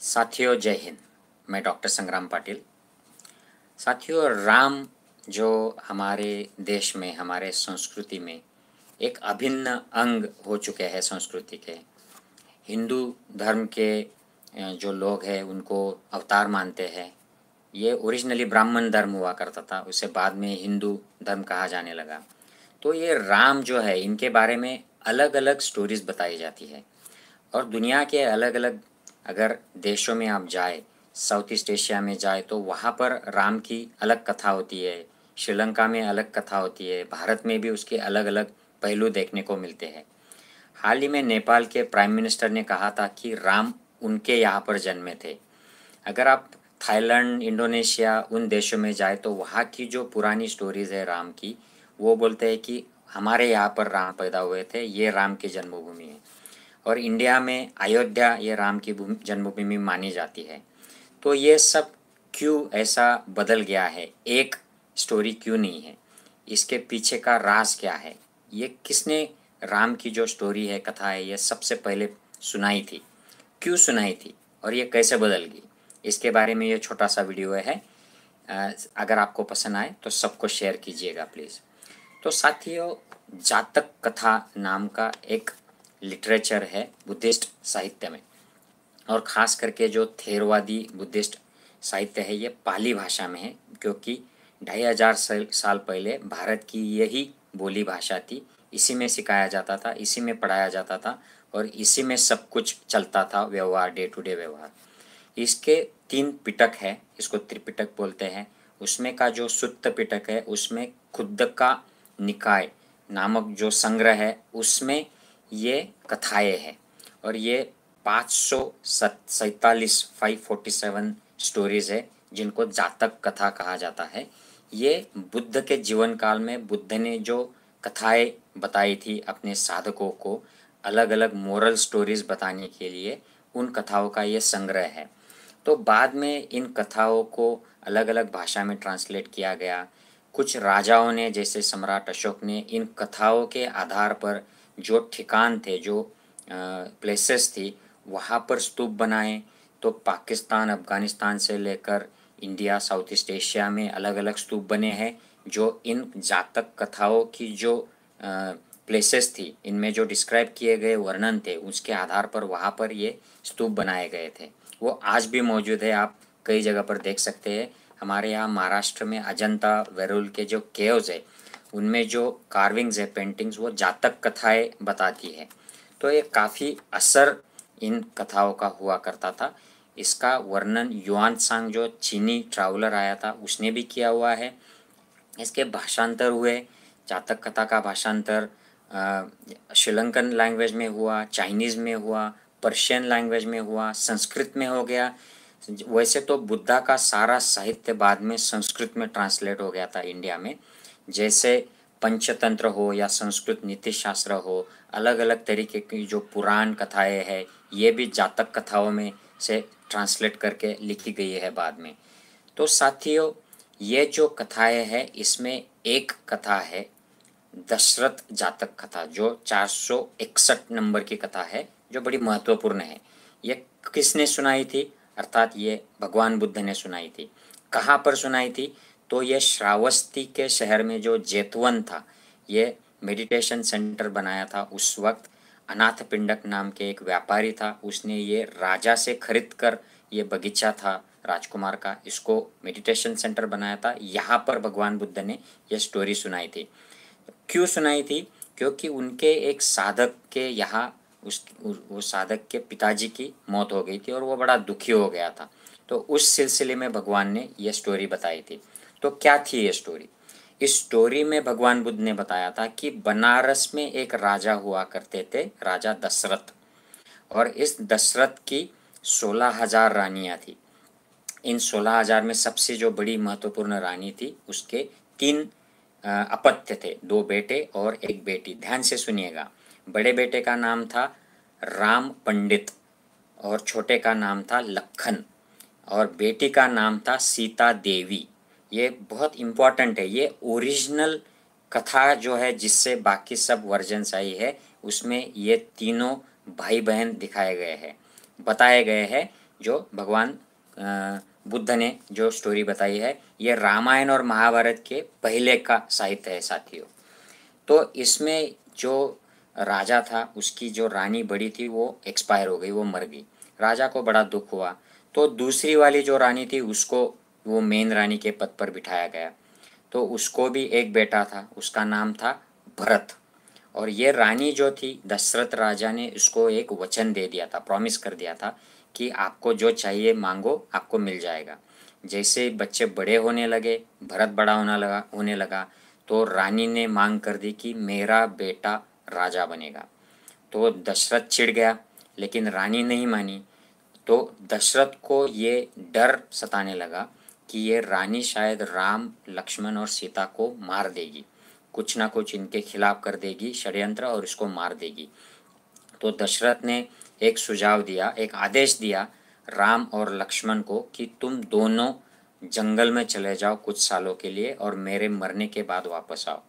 साथियों जय हिंद। मैं डॉक्टर संग्राम पाटिल। साथियों, राम जो हमारे देश में, हमारे संस्कृति में एक अभिन्न अंग हो चुके हैं संस्कृति के। हिंदू धर्म के जो लोग हैं उनको अवतार मानते हैं। ये ओरिजिनली ब्राह्मण धर्म हुआ करता था, उसे बाद में हिंदू धर्म कहा जाने लगा। तो ये राम जो है, इनके बारे में अलग अलग स्टोरीज़ बताई जाती है और दुनिया के अलग अलग अगर देशों में आप जाए, साउथ ईस्ट एशिया में जाए तो वहाँ पर राम की अलग कथा होती है, श्रीलंका में अलग कथा होती है, भारत में भी उसके अलग अलग पहलू देखने को मिलते हैं। हाल ही में नेपाल के प्राइम मिनिस्टर ने कहा था कि राम उनके यहाँ पर जन्मे थे। अगर आप थाईलैंड, इंडोनेशिया उन देशों में जाए तो वहाँ की जो पुरानी स्टोरीज़ है राम की, वो बोलते हैं कि हमारे यहाँ पर राम पैदा हुए थे, ये राम की जन्मभूमि है। और इंडिया में अयोध्या ये राम की जन्मभूमि मानी जाती है। तो ये सब क्यों ऐसा बदल गया है, एक स्टोरी क्यों नहीं है, इसके पीछे का राज क्या है, ये किसने राम की जो स्टोरी है, कथा है, ये सबसे पहले सुनाई थी, क्यों सुनाई थी और ये कैसे बदल गई, इसके बारे में ये छोटा सा वीडियो है। अगर आपको पसंद आए तो सबको शेयर कीजिएगा प्लीज़। तो साथियों, जातक कथा नाम का एक लिटरेचर है बुद्धिस्ट साहित्य में, और ख़ास करके जो थेरवादी बुद्धिस्ट साहित्य है ये पाली भाषा में है, क्योंकि 2500 साल पहले भारत की यही बोली भाषा थी। इसी में सिखाया जाता था, इसी में पढ़ाया जाता था और इसी में सब कुछ चलता था, व्यवहार, डे टू डे व्यवहार। इसके 3 पिटक है, इसको त्रिपिटक बोलते हैं। उसमें का जो सुत्त पिटक है उसमें खुद का निकाय नामक जो संग्रह है उसमें ये कथाएँ हैं और ये 547 स्टोरीज़ है जिनको जातक कथा कहा जाता है। ये बुद्ध के जीवन काल में बुद्ध ने जो कथाएँ बताई थी अपने साधकों को, अलग अलग मोरल स्टोरीज़ बताने के लिए, उन कथाओं का ये संग्रह है। तो बाद में इन कथाओं को अलग अलग भाषा में ट्रांसलेट किया गया। कुछ राजाओं ने, जैसे सम्राट अशोक ने, इन कथाओं के आधार पर जो ठिकान थे, जो प्लेसेस थी, वहाँ पर स्तूप बनाए। तो पाकिस्तान, अफ़गानिस्तान से लेकर इंडिया, साउथ ईस्ट एशिया में अलग अलग स्तूप बने हैं जो इन जातक कथाओं की जो प्लेसेस थी, इनमें जो डिस्क्राइब किए गए वर्णन थे, उसके आधार पर वहाँ पर ये स्तूप बनाए गए थे। वो आज भी मौजूद है, आप कई जगह पर देख सकते हैं। हमारे यहाँ महाराष्ट्र में अजंता वेरूल के जो केव्स है उनमें जो कार्विंग्स है, पेंटिंग्स, वो जातक कथाएँ बताती है। तो ये काफ़ी असर इन कथाओं का हुआ करता था। इसका वर्णन युआन त्सांग जो चीनी ट्रैवलर आया था उसने भी किया हुआ है। इसके भाषांतर हुए, जातक कथा का भाषांतर श्रीलंकन लैंग्वेज में हुआ, चाइनीज़ में हुआ, पर्शियन लैंग्वेज में हुआ, संस्कृत में हो गया। वैसे तो बुद्धा का सारा साहित्य बाद में संस्कृत में ट्रांसलेट हो गया था इंडिया में। जैसे पंचतंत्र हो या संस्कृत नीति शास्त्र हो, अलग अलग तरीके की जो पुराण कथाएँ हैं ये भी जातक कथाओं में से ट्रांसलेट करके लिखी गई है बाद में। तो साथियों, ये जो कथाएँ हैं इसमें एक कथा है दशरथ जातक कथा, जो 461 नंबर की कथा है, जो बड़ी महत्वपूर्ण है। ये किसने सुनाई थी? अर्थात ये भगवान बुद्ध ने सुनाई थी। कहाँ पर सुनाई थी? तो ये श्रावस्ती के शहर में जो जेतवन था, ये मेडिटेशन सेंटर बनाया था। उस वक्त अनाथ पिंडक नाम के एक व्यापारी था, उसने ये राजा से खरीद कर, ये बगीचा था राजकुमार का, इसको मेडिटेशन सेंटर बनाया था। यहाँ पर भगवान बुद्ध ने ये स्टोरी सुनाई थी। क्यों सुनाई थी? क्योंकि उनके एक साधक के यहाँ वो साधक के पिताजी की मौत हो गई थी और वो बड़ा दुखी हो गया था। तो उस सिलसिले में भगवान ने ये स्टोरी बताई थी। तो क्या थी ये स्टोरी? इस स्टोरी में भगवान बुद्ध ने बताया था कि बनारस में एक राजा हुआ करते थे, राजा दशरथ, और इस दशरथ की 16,000 रानियाँ थी। इन 16,000 में सबसे जो बड़ी महत्वपूर्ण रानी थी, उसके 3 अपत्य थे, 2 बेटे और 1 बेटी। ध्यान से सुनिएगा। बड़े बेटे का नाम था राम पंडित और छोटे का नाम था लखन, और बेटी का नाम था सीता देवी। ये बहुत इम्पॉर्टेंट है। ये ओरिजिनल कथा जो है जिससे बाकी सब वर्जन्स आई है, उसमें ये तीनों भाई बहन दिखाए गए हैं, बताए गए हैं। जो भगवान बुद्ध ने जो स्टोरी बताई है, ये रामायण और महाभारत के पहले का साहित्य है साथियों। तो इसमें जो राजा था, उसकी जो रानी बड़ी थी वो एक्सपायर हो गई, वो मर गई। राजा को बड़ा दुख हुआ, तो दूसरी वाली जो रानी थी उसको वो मेन रानी के पद पर बिठाया गया। तो उसको भी एक बेटा था, उसका नाम था भरत। और ये रानी जो थी, दशरथ राजा ने उसको एक वचन दे दिया था, प्रॉमिस कर दिया था कि आपको जो चाहिए मांगो, आपको मिल जाएगा। जैसे बच्चे बड़े होने लगे, भरत बड़ा होने लगा, तो रानी ने मांग कर दी कि मेरा बेटा राजा बनेगा। तो दशरथ चिढ़ गया, लेकिन रानी नहीं मानी। तो दशरथ को ये डर सताने लगा कि ये रानी शायद राम, लक्ष्मण और सीता को मार देगी, कुछ ना कुछ इनके खिलाफ कर देगी षड्यंत्र और इसको मार देगी। तो दशरथ ने एक सुझाव दिया, एक आदेश दिया राम और लक्ष्मण को कि तुम दोनों जंगल में चले जाओ कुछ सालों के लिए और मेरे मरने के बाद वापस आओ।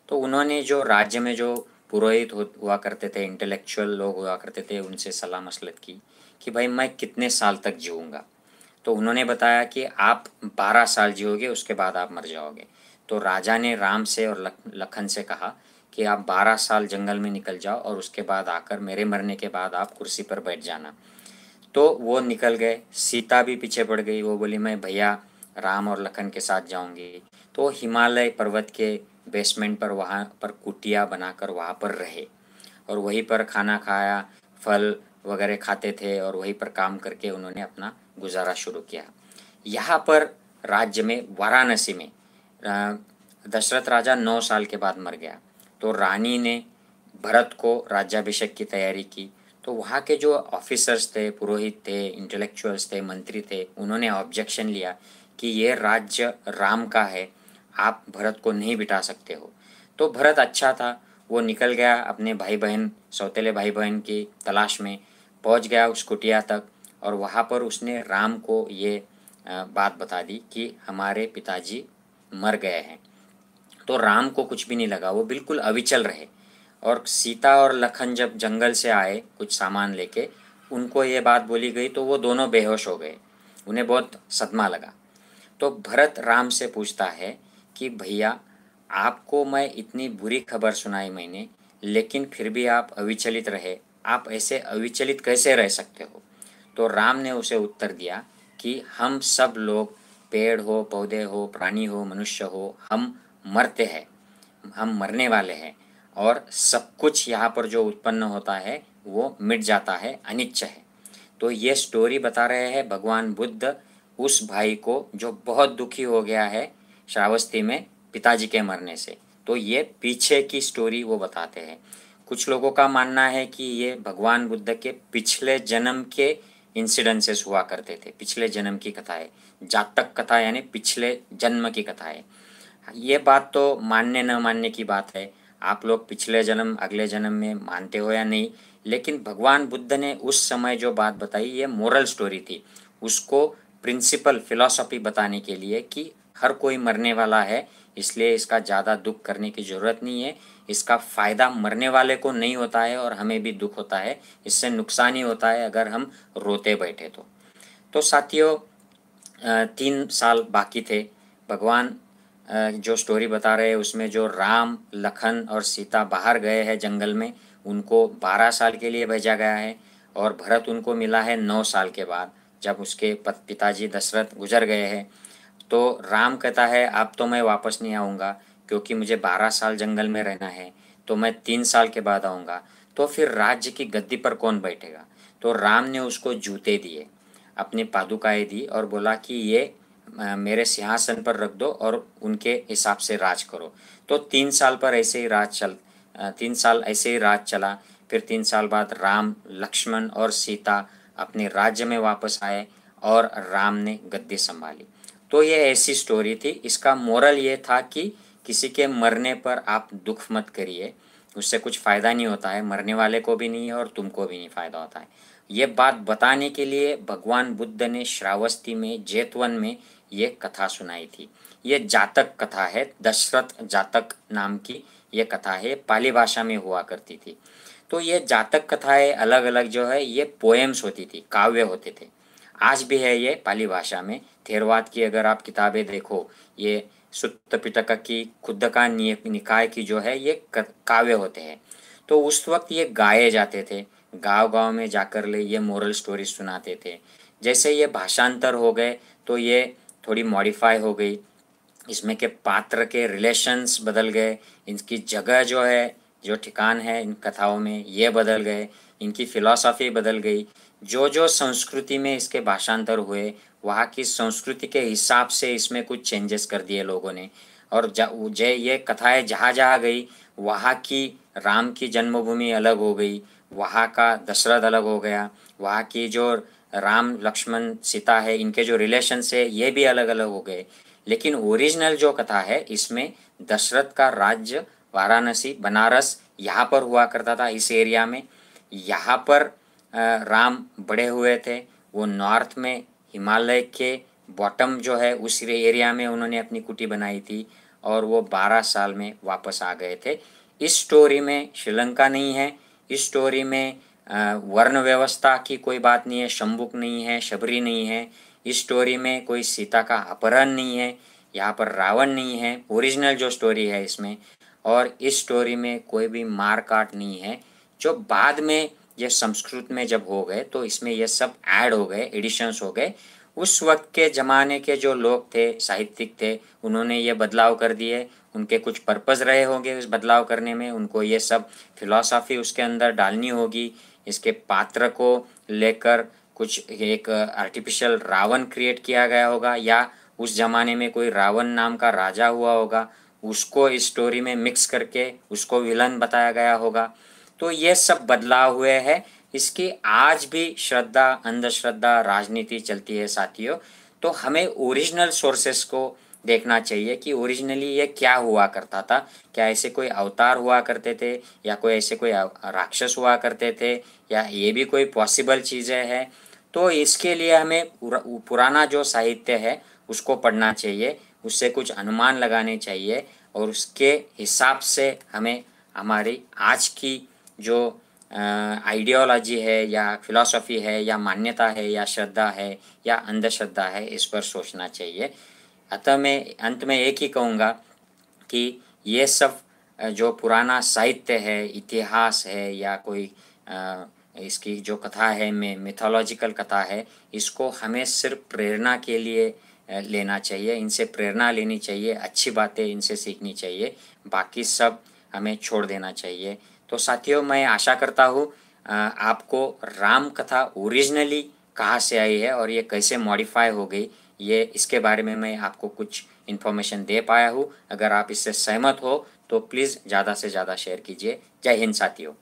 तो उन्होंने जो राज्य में जो पुरोहित हुआ करते थे, इंटेलेक्चुअल लोग हुआ करते थे, उनसे सलाह मसलत की कि भाई मैं कितने साल तक जीऊँगा। तो उन्होंने बताया कि आप 12 साल जियोगे, उसके बाद आप मर जाओगे। तो राजा ने राम से और लखन से कहा कि आप 12 साल जंगल में निकल जाओ और उसके बाद आकर मेरे मरने के बाद आप कुर्सी पर बैठ जाना। तो वो निकल गए, सीता भी पीछे पड़ गई, वो बोली मैं भैया राम और लखन के साथ जाऊंगी। तो हिमालय पर्वत के बेसमेंट पर वहाँ पर कुटिया बनाकर वहाँ पर रहे और वहीं पर खाना खाया, फल वगैरह खाते थे और वहीं पर काम करके उन्होंने अपना गुजारा शुरू किया। यहाँ पर राज्य में वाराणसी में दशरथ राजा 9 साल के बाद मर गया। तो रानी ने भरत को राज्याभिषेक की तैयारी की। तो वहाँ के जो ऑफिसर्स थे, पुरोहित थे, इंटेलेक्चुअल्स थे, मंत्री थे, उन्होंने ऑब्जेक्शन लिया कि ये राज्य राम का है, आप भरत को नहीं बिठा सकते हो। तो भरत अच्छा था, वो निकल गया अपने भाई बहन, सौतेले भाई बहन की तलाश में, पहुंच गया उस कुटिया तक और वहाँ पर उसने राम को ये बात बता दी कि हमारे पिताजी मर गए हैं। तो राम को कुछ भी नहीं लगा, वो बिल्कुल अविचल रहे। और सीता और लखन जब जंगल से आए कुछ सामान लेके, उनको ये बात बोली गई तो वो दोनों बेहोश हो गए, उन्हें बहुत सदमा लगा। तो भरत राम से पूछता है कि भैया आपको मैं इतनी बुरी खबर सुनाई मैंने, लेकिन फिर भी आप अविचलित रहे, आप ऐसे अविचलित कैसे रह सकते हो? तो राम ने उसे उत्तर दिया कि हम सब लोग, पेड़ हो, पौधे हो, प्राणी हो, मनुष्य हो, हम मरते हैं, हम मरने वाले हैं और सब कुछ यहाँ पर जो उत्पन्न होता है वो मिट जाता है, अनित्य है। तो ये स्टोरी बता रहे हैं भगवान बुद्ध उस भाई को जो बहुत दुखी हो गया है श्रावस्ती में पिताजी के मरने से। तो ये पीछे की स्टोरी वो बताते हैं। कुछ लोगों का मानना है कि ये भगवान बुद्ध के पिछले जन्म के इंसिडेंसेस हुआ करते थे, पिछले जन्म की कथाएं, जातक कथा यानी पिछले जन्म की कथाएं। ये बात तो मानने न मानने की बात है, आप लोग पिछले जन्म अगले जन्म में मानते हो या नहीं, लेकिन भगवान बुद्ध ने उस समय जो बात बताई ये मोरल स्टोरी थी, उसको प्रिंसिपल फिलॉसफी बताने के लिए कि हर कोई मरने वाला है, इसलिए इसका ज़्यादा दुख करने की ज़रूरत नहीं है। इसका फ़ायदा मरने वाले को नहीं होता है और हमें भी दुख होता है, इससे नुकसान ही होता है अगर हम रोते बैठे तो साथियों 3 साल बाकी थे। भगवान जो स्टोरी बता रहे हैं उसमें जो राम, लखन और सीता बाहर गए हैं जंगल में, उनको 12 साल के लिए भेजा गया है और भरत उनको मिला है 9 साल के बाद, जब उसके पिताजी दशरथ गुजर गए हैं। तो राम कहता है अब तो मैं वापस नहीं आऊँगा क्योंकि मुझे 12 साल जंगल में रहना है, तो मैं 3 साल के बाद आऊँगा। तो फिर राज्य की गद्दी पर कौन बैठेगा? तो राम ने उसको जूते दिए, अपनी पादुकाएँ दी और बोला कि ये मेरे सिंहासन पर रख दो और उनके हिसाब से राज करो। तो 3 साल पर ऐसे ही 3 साल ऐसे ही राज चला। फिर 3 साल बाद राम, लक्ष्मण और सीता अपने राज्य में वापस आए और राम ने गद्दी संभाली। तो ये ऐसी स्टोरी थी। इसका मोरल ये था कि किसी के मरने पर आप दुख मत करिए, उससे कुछ फ़ायदा नहीं होता है, मरने वाले को भी नहीं है और तुमको भी नहीं फ़ायदा होता है। ये बात बताने के लिए भगवान बुद्ध ने श्रावस्ती में, जेतवन में ये कथा सुनाई थी। ये जातक कथा है, दशरथ जातक नाम की ये कथा है, पाली भाषा में हुआ करती थी। तो ये जातक कथाएं अलग अलग जो है ये पोएम्स होती थी, काव्य होते थे। आज भी है ये पाली भाषा में। थेरवाद की अगर आप किताबें देखो, ये सुत्त पिटक की, खुद्दका निकाय की जो है ये काव्य होते हैं। तो उस वक्त ये गाए जाते थे, गांव-गांव में जाकर ये मोरल स्टोरी सुनाते थे। जैसे ये भाषांतर हो गए तो ये थोड़ी मॉडिफाई हो गई, इसमें के पात्र के रिलेशंस बदल गए, इनकी जगह जो है, जो ठिकान है इन कथाओं में ये बदल गए, इनकी फ़िलॉसफ़ी बदल गई। जो संस्कृति में इसके भाषांतर हुए, वहाँ की संस्कृति के हिसाब से इसमें कुछ चेंजेस कर दिए लोगों ने। और ये कथाएँ जहाँ-जहाँ गई, वहाँ की राम की जन्मभूमि अलग हो गई, वहाँ का दशरथ अलग हो गया, वहाँ की जो राम, लक्ष्मण, सीता है, इनके जो रिलेशंस है ये भी अलग-अलग हो गए। लेकिन ओरिजिनल जो कथा है इसमें दशरथ का राज्य वाराणसी, बनारस यहाँ पर हुआ करता था, इस एरिया में। यहाँ पर राम बड़े हुए थे। वो नॉर्थ में हिमालय के बॉटम जो है उस एरिया में उन्होंने अपनी कुटी बनाई थी और वो 12 साल में वापस आ गए थे। इस स्टोरी में श्रीलंका नहीं है, इस स्टोरी में वर्ण व्यवस्था की कोई बात नहीं है, शंबुक नहीं है, शबरी नहीं है, इस स्टोरी में कोई सीता का अपहरण नहीं है, यहाँ पर रावण नहीं है, ओरिजिनल जो स्टोरी है इसमें। और इस स्टोरी में कोई भी मार काट नहीं है। जो बाद में ये संस्कृत में जब हो गए तो इसमें ये सब ऐड हो गए, एडिशंस हो गए। उस वक्त के ज़माने के जो लोग थे, साहित्यिक थे, उन्होंने ये बदलाव कर दिए। उनके कुछ पर्पज़ रहे होंगे उस बदलाव करने में, उनको ये सब फिलॉसफी उसके अंदर डालनी होगी। इसके पात्र को लेकर कुछ एक आर्टिफिशियल रावण क्रिएट किया गया होगा, या उस ज़माने में कोई रावण नाम का राजा हुआ होगा, उसको इस स्टोरी में मिक्स करके उसको विलन बताया गया होगा। तो ये सब बदलाव हुए हैं। इसकी आज भी श्रद्धा, अंधश्रद्धा, राजनीति चलती है साथियों। तो हमें ओरिजिनल सोर्सेस को देखना चाहिए कि ओरिजिनली ये क्या हुआ करता था। क्या ऐसे कोई अवतार हुआ करते थे, या कोई ऐसे कोई राक्षस हुआ करते थे, या ये भी कोई पॉसिबल चीज़ें हैं। तो इसके लिए हमें पुराना जो साहित्य है उसको पढ़ना चाहिए, उससे कुछ अनुमान लगाने चाहिए और उसके हिसाब से हमें हमारी आज की जो आइडियोलॉजी है, या फिलॉसफी है, या मान्यता है, या श्रद्धा है, या अंधश्रद्धा है, इस पर सोचना चाहिए। अतः मैं अंत में एक ही कहूँगा कि ये सब जो पुराना साहित्य है, इतिहास है, या कोई इसकी जो कथा है, मिथोलॉजिकल कथा है, इसको हमें सिर्फ प्रेरणा के लिए लेना चाहिए, इनसे प्रेरणा लेनी चाहिए, अच्छी बातें इनसे सीखनी चाहिए, बाकी सब हमें छोड़ देना चाहिए। तो साथियों, मैं आशा करता हूँ आपको राम कथा ओरिजिनली कहाँ से आई है और ये कैसे मॉडिफाई हो गई, ये इसके बारे में मैं आपको कुछ इन्फॉर्मेशन दे पाया हूँ। अगर आप इससे सहमत हो तो प्लीज़ ज़्यादा से ज़्यादा शेयर कीजिए। जय हिंद साथियों।